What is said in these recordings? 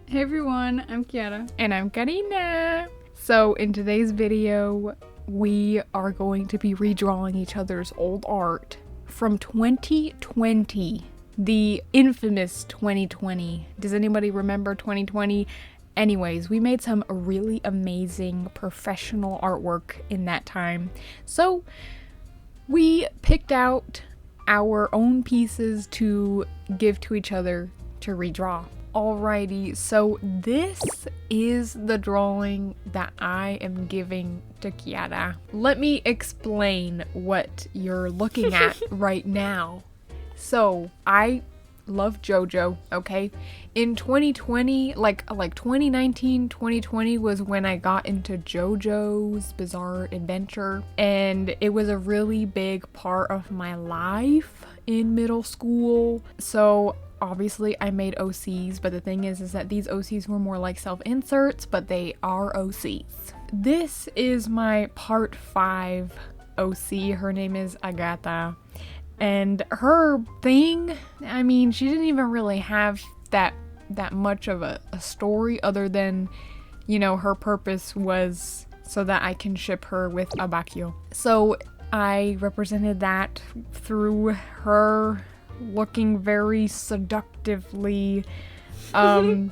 Hey everyone, I'm Kiara. And I'm Karina. So in today's video, we are going to be redrawing each other's old art from 2020. The infamous 2020. Does anybody remember 2020? Anyways, we made some really amazing professional artwork in that time. So we picked out our own pieces to give to each other to redraw. Alrighty, so this is the drawing that I am giving to Kiara. Let me explain what you're looking at right now. So, I love JoJo, okay? In 2020, like 2019, 2020 was when I got into JoJo's Bizarre Adventure, and it was a really big part of my life in middle school. So obviously I made OCs, but the thing is that these OCs were more like self-inserts, but they are OCs. This is my part 5 OC. Her name is Agatha. And her thing, I mean, she didn't even really have that much of a story other than, you know, her purpose was so that I can ship her with Abakio. So I represented that through her looking very seductively, why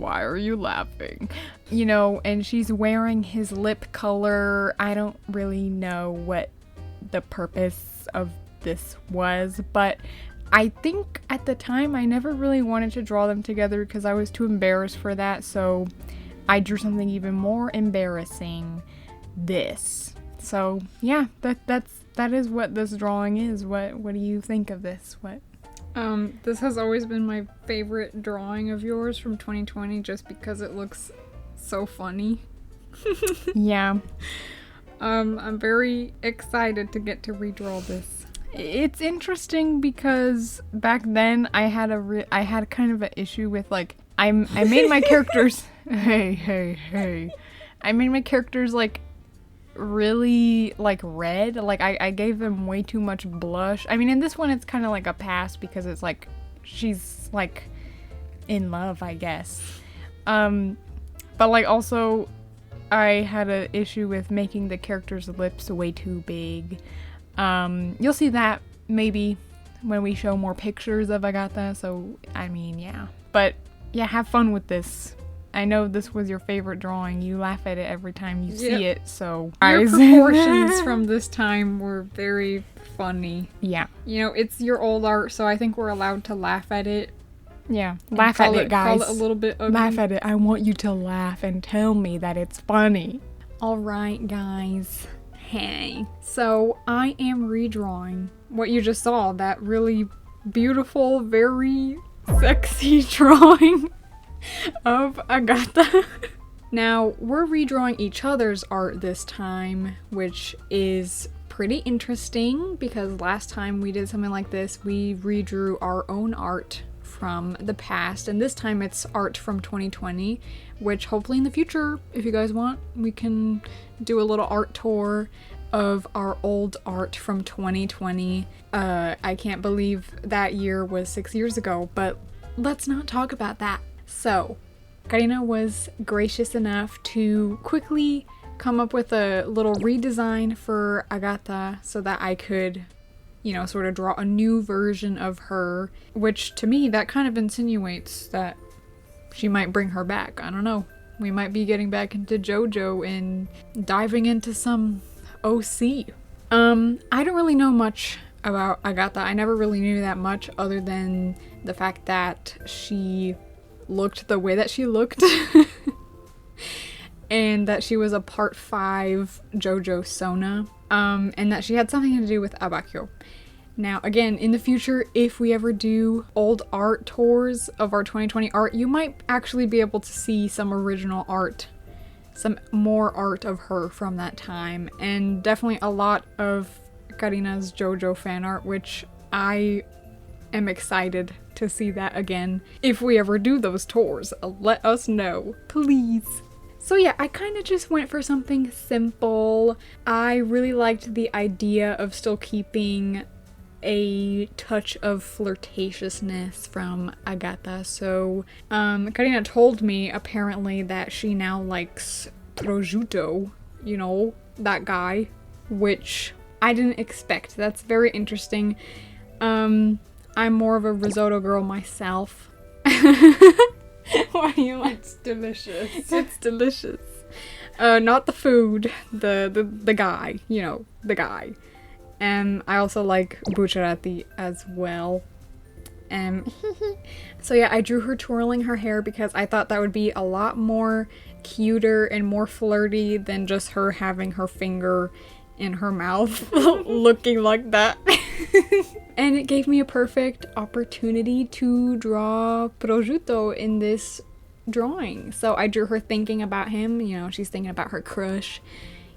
are you laughing? You know, and she's wearing his lip color. I don't really know what the purpose of this was, but I think at the time I never really wanted to draw them together because I was too embarrassed for that, so I drew something even more embarrassing, this. So yeah, that is what this drawing is. What do you think of this? This has always been my favorite drawing of yours from 2020 just because it looks so funny. Yeah. I'm very excited to get to redraw this. It's interesting because back then I had kind of an issue with, like, I made my characters hey. I made my characters like really like red. Like I gave them way too much blush. I mean, in this one it's kind of like a pass because it's like she's like in love, I guess. But like also I had an issue with making the character's lips way too big. You'll see that maybe when we show more pictures of Agatha, so I mean, yeah. But yeah, have fun with this. I know this was your favorite drawing. You laugh at it every time you see it, so... Your proportions from this time were very funny. Yeah. You know, it's your old art, so I think we're allowed to laugh at it. Yeah, laugh at it, guys. Call it a little bit ugly. Laugh at it. I want you to laugh and tell me that it's funny. Alright, guys. Hey. So, I am redrawing what you just saw, that really beautiful, very sexy drawing of Agatha. Now, we're redrawing each other's art this time, which is pretty interesting because last time we did something like this, we redrew our own art from the past, and this time it's art from 2020, which hopefully in the future, if you guys want, we can do a little art tour of our old art from 2020. I can't believe that year was 6 years ago, but let's not talk about that. So, Karina was gracious enough to quickly come up with a little redesign for Agatha so that I could, you know, sort of draw a new version of her, which to me, that kind of insinuates that she might bring her back. I don't know. We might be getting back into JoJo and diving into some OC. I don't really know much about Agatha. I never really knew that much other than the fact that she looked the way that she looked and that she was a part 5 JoJo Sona, and that she had something to do with Abakio. Now again, in the future, if we ever do old art tours of our 2020 art, you might actually be able to see some original art, some more art of her from that time, and definitely a lot of Karina's JoJo fan art, which I am excited to see that again. If we ever do those tours, let us know, please. So yeah, I kind of just went for something simple. I really liked the idea of still keeping a touch of flirtatiousness from Agata. So, Karina told me apparently that she now likes prosciutto, you know, that guy, which I didn't expect. That's very interesting. I'm more of a risotto girl myself. Why are you like? It's delicious. It's delicious. Not the food, the guy, you know, the guy. And I also like bucciarati as well. So yeah, I drew her twirling her hair because I thought that would be a lot more cuter and more flirty than just her having her finger in her mouth looking like that. And it gave me a perfect opportunity to draw prosciutto in this drawing. So I drew her thinking about him, you know, she's thinking about her crush,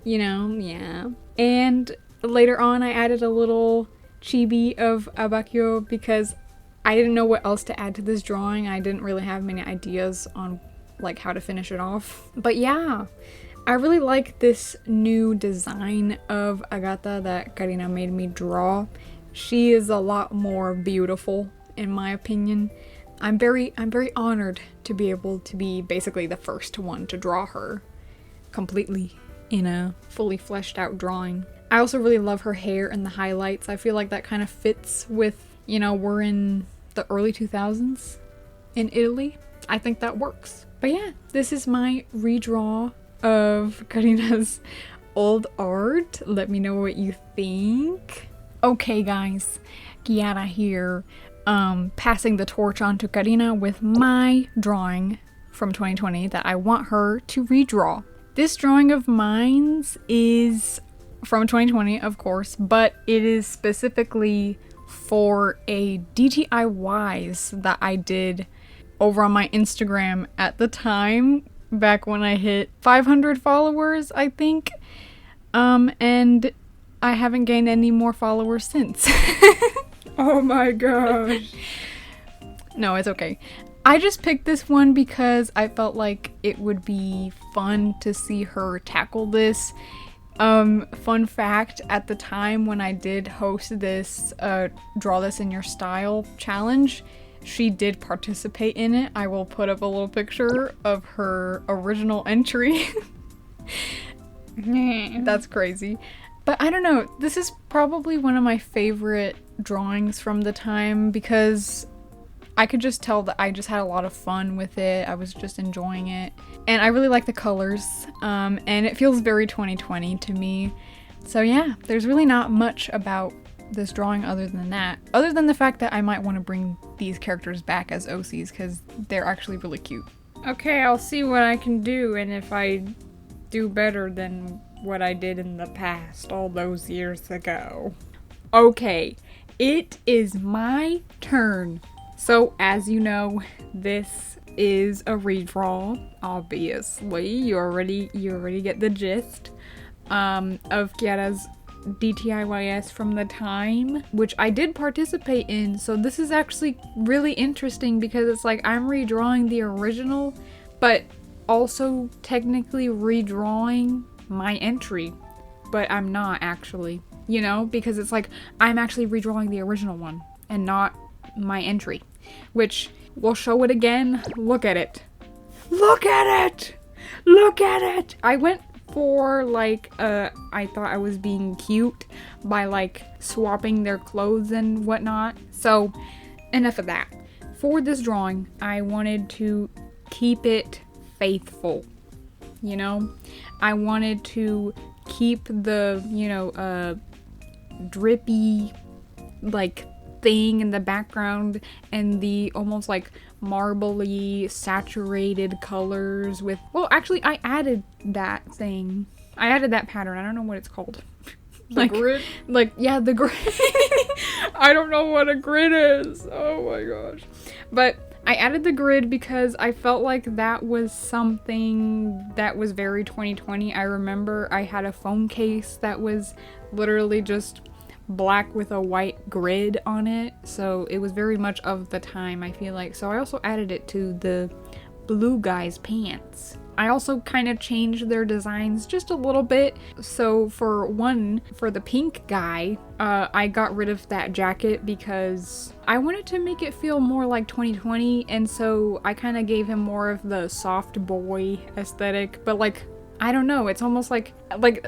you know, yeah. And later on I added a little chibi of Abbacchio because I didn't know what else to add to this drawing. I didn't really have many ideas on like how to finish it off. But yeah, I really like this new design of Agata that Karina made me draw. She is a lot more beautiful in my opinion. I'm very honored to be able to be basically the first one to draw her completely in a fully fleshed out drawing. I also really love her hair and the highlights. I feel like that kind of fits with, you know, we're in the early 2000s in Italy. I think that works. But yeah, this is my redraw of Karina's old art. Let me know what you think. Okay guys, Kiara here, passing the torch on to Karina with my drawing from 2020 that I want her to redraw. This drawing of mine's is from 2020, of course, but it is specifically for a DIYs that I did over on my Instagram at the time, back when I hit 500 followers, I think. And I haven't gained any more followers since. Oh my gosh. No, it's okay. I just picked this one because I felt like it would be fun to see her tackle this. Fun fact, at the time when I did host this Draw This in Your Style challenge, she did participate in it. I will put up a little picture of her original entry. That's crazy. But I don't know, this is probably one of my favorite drawings from the time because I could just tell that I just had a lot of fun with it. I was just enjoying it. And I really like the colors, and it feels very 2020 to me. So yeah, there's really not much about this drawing other than that. Other than the fact that I might want to bring these characters back as OCs because they're actually really cute. Okay, I'll see what I can do, and if I do better than what I did in the past all those years ago. Okay, it is my turn. So as you know, this is a redraw, obviously. You already get the gist of Kiara's DIYs from the time, which I did participate in. So this is actually really interesting because it's like I'm redrawing the original, but also technically redrawing my entry, but I'm not actually, you know, because it's like I'm actually redrawing the original one and not my entry, which we'll show it again. Look at it. Look at it. Look at it. I went for like I thought I was being cute by like swapping their clothes and whatnot. So enough of that. For this drawing, I wanted to keep it faithful, you know? I wanted to keep the, you know, drippy like thing in the background and the almost like marbly saturated colors with, well, actually I added that thing. I added that pattern. I don't know what it's called. The grid? Like, yeah, the grid. I don't know what a grid is. Oh my gosh. But I added the grid because I felt like that was something that was very 2020. I remember I had a phone case that was literally just black with a white grid on it. So it was very much of the time, I feel like. So I also added it to the blue guy's pants. I also kind of changed their designs just a little bit. So for the pink guy, I got rid of that jacket because I wanted to make it feel more like 2020, and so I kind of gave him more of the soft boy aesthetic, but like, I don't know, it's almost like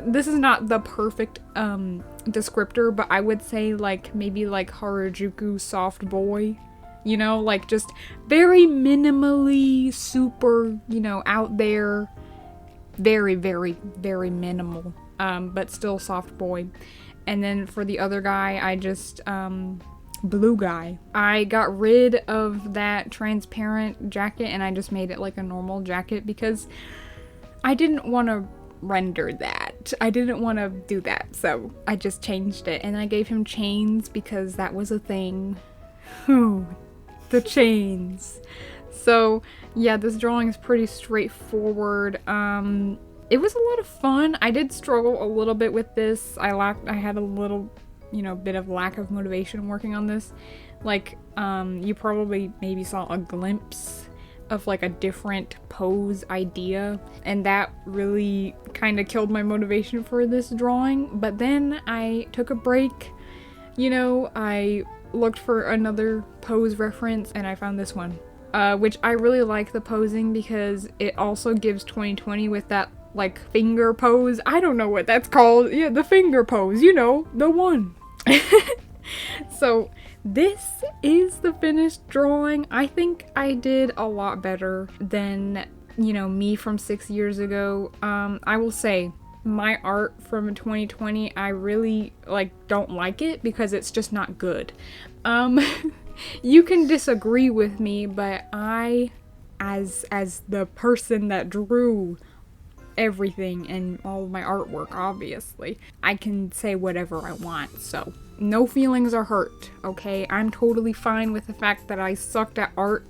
this is not the perfect descriptor, but I would say like maybe like Harajuku soft boy. You know, like just very minimally super, you know, out there, very, very, very minimal, but still soft boy. And then for the other guy, I just, blue guy. I got rid of that transparent jacket and I just made it like a normal jacket because I didn't want to render that. I didn't want to do that, so I just changed it. And I gave him chains because that was a thing. Whew. The chains. So yeah, this drawing is pretty straightforward. It was a lot of fun. I did struggle a little bit with this. I had a little, you know, bit of lack of motivation working on this. Like, you probably maybe saw a glimpse of like a different pose idea, and that really kind of killed my motivation for this drawing. But then I took a break, you know, I looked for another pose reference and I found this one, which I really like the posing because it also gives 2020 with that like finger pose. I don't know what that's called. Yeah, the finger pose, you know, the one. So this is the finished drawing. I think I did a lot better than, you know, me from 6 years ago. I will say my art from 2020, I really like don't like it because it's just not good. You can disagree with me, but I, as the person that drew everything and all of my artwork, obviously, I can say whatever I want, so no feelings are hurt, okay? I'm totally fine with the fact that I sucked at art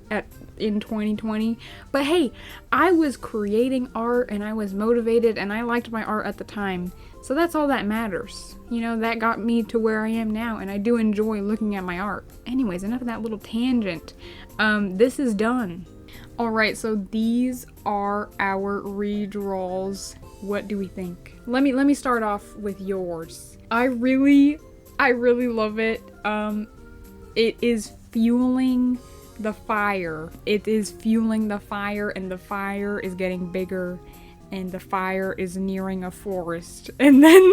in 2020, but hey, I was creating art and I was motivated and I liked my art at the time, so that's all that matters. You know, that got me to where I am now, and I do enjoy looking at my art. Anyways, enough of that little tangent. This is done. Alright, so these are our redraws. What do we think? Let me start off with yours. I really love it. It is fueling the fire. It is fueling the fire, and the fire is getting bigger, and the fire is nearing a forest. And then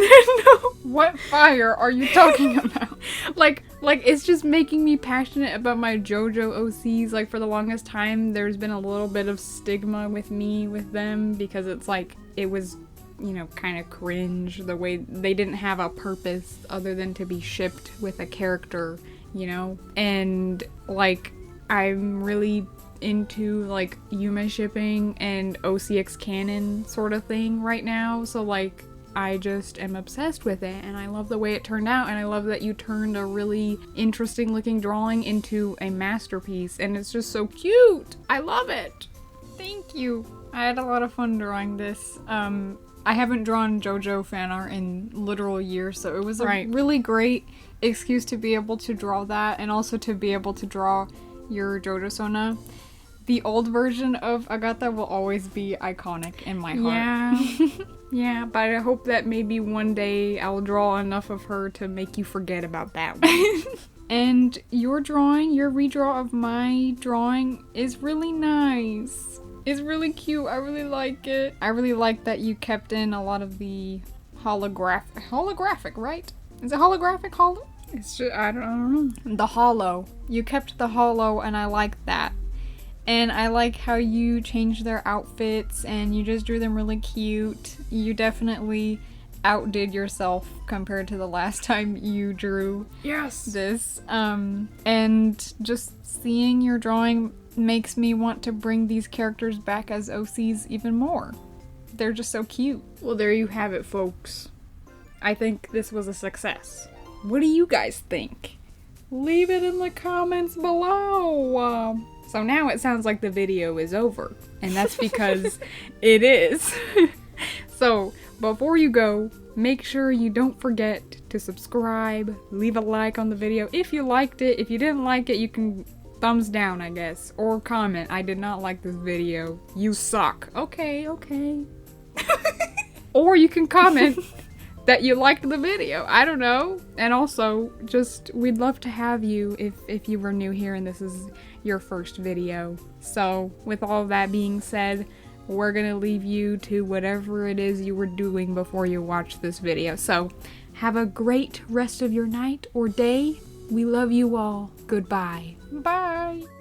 what fire are you talking about? like it's just making me passionate about my JoJo OCs. Like, for the longest time there's been a little bit of stigma with me with them because it's like it was, you know, kind of cringe the way they didn't have a purpose other than to be shipped with a character, you know? And like, I'm really into like Yume shipping and OCX canon sort of thing right now, so like I just am obsessed with it, and I love the way it turned out, and I love that you turned a really interesting looking drawing into a masterpiece, and it's just so cute. I love it. Thank you. I had a lot of fun drawing this. I haven't drawn JoJo fan art in literal years, so it was a really great excuse to be able to draw that, and also to be able to draw your JoJo Sona. The old version of Agata will always be iconic in my heart. Yeah. Yeah, but I hope that maybe one day I'll draw enough of her to make you forget about that one. And your drawing, your redraw of my drawing is really nice. It's really cute. I really like it. I really like that you kept in a lot of the holographic, right? Is it holographic holo? It's just, I don't know. The holo. You kept the holo, and I like that. And I like how you changed their outfits and you just drew them really cute. You definitely outdid yourself compared to the last time you drew this. And just seeing your drawing makes me want to bring these characters back as OCs even more. They're just so cute. Well, there you have it, folks. I think this was a success. What do you guys think? Leave it in the comments below. So now it sounds like the video is over, and that's because it is. So before you go, make sure you don't forget to subscribe, leave a like on the video if you liked it. If you didn't like it, you can thumbs down, I guess. Or comment, I did not like this video. You suck. Okay, okay. Or you can comment that you liked the video. I don't know. And also, just, we'd love to have you if you were new here and this is your first video. So, with all that being said, we're gonna leave you to whatever it is you were doing before you watched this video. So, have a great rest of your night or day. We love you all. Goodbye. Bye.